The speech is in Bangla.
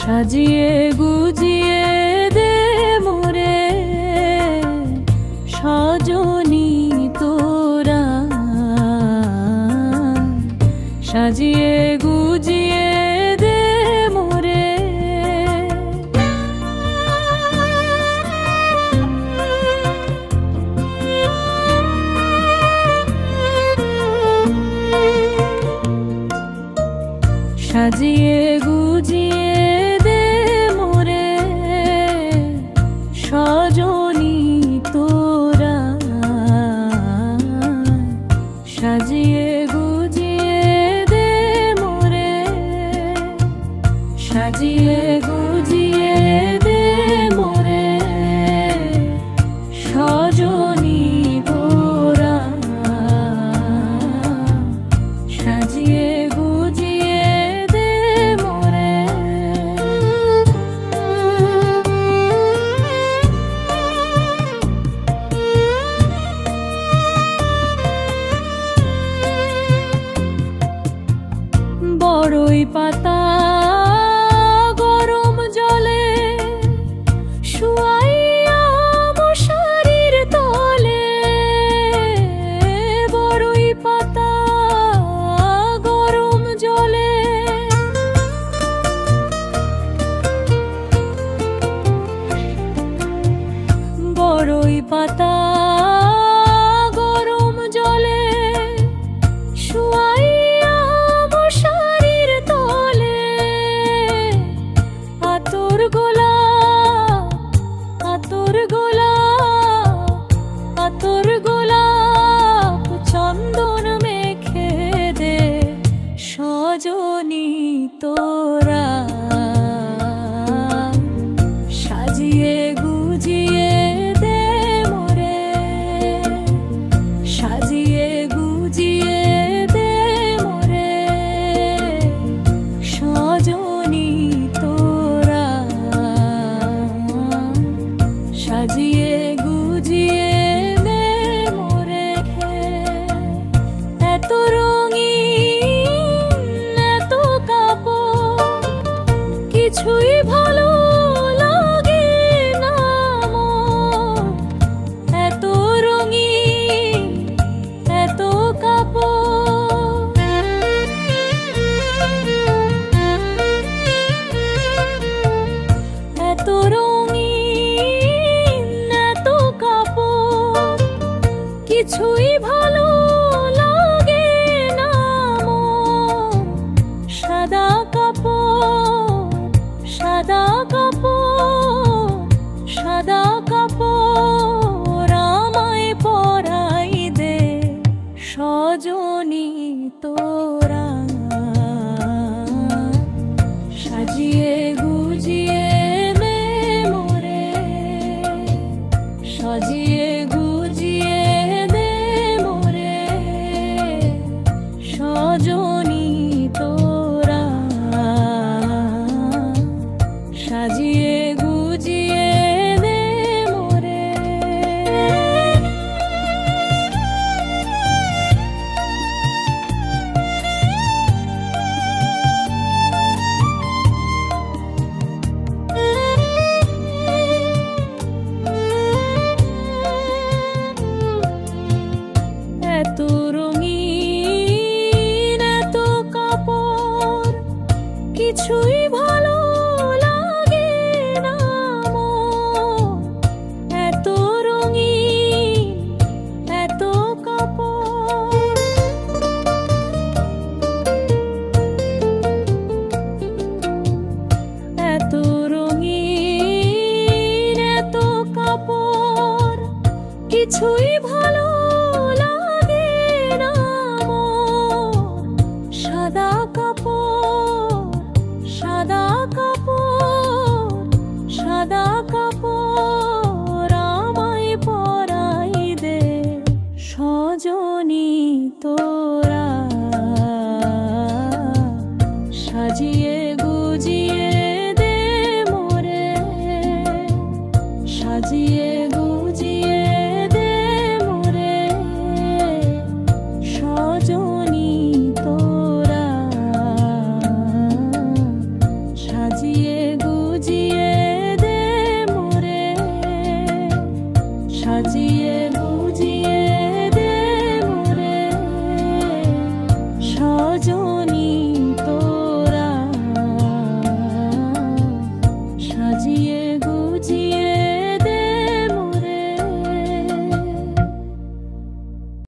সাজিয়ে গুজিয়ে দে মোরে সজনী তোরা, সাজিয়ে গুজিয়ে দে মোরে। সাজিয়ে গুজিয়ে দে মোরে সজনী তোরা, সাজিয়ে গুজিয়ে দে মোরে, সাজিয়ে গুজিয়ে দে মোরে সজনী তোরা, সাজিয়ে গুজিয়ে দে মোরে। বড়ই পাতা গরম জলে শুয়াইয়া মশারির তলে, বড়ই পাতা গরম জলে, বড়ই পাতা গরম জলে শুয়াইয়া মশারির তলে, আতর গোলাপ আতর গোলাপ আতর গোলাপ চন্দন মেখে দে সজনী তোরা, সাজিয়ে গুজিয়ে দে মোরে, সাজিয়ে গুজিয়ে দে মোরে সজনী তোরা, সাজিয়ে গুজিয়ে দে মোরে। এত রঙিন এত কাপড় কিছুই ভালো লাগে না মোর, এত রঙিন এত কাপড়, এত রঙিন এত কাপড় কিছুই ভালো লাগে না মোর, সাদা কাপড় সাদা কাপড় সাদা কাপড় আমায় পরাই দে সজনী তোরা, সাজিয়ে গুজিয়ে দে মোরে, সাজিয়ে গুজিয়ে দে মোরে সজনী তোরা, সাজিয়ে গুজিয়ে দে মোরে। এত রঙিন এত কাপড় কিছুই ভালো লাগে না মোর, এত রঙিন এত কাপড়, এত রঙিন এত কাপড় কিছুই ভালো লাগে না মোর, সাদা কাপড় সাদা কাপড় সাদা কাপড় আমায় পরাই দে সজনী তোরা, সাজিয়ে গুজিয়ে দে মোরে, সাজিয়ে গুজিয়ে দে মোরে সজনী তোরা, সাজিয়ে গুজিয়ে দে মোরে সাজিয়ে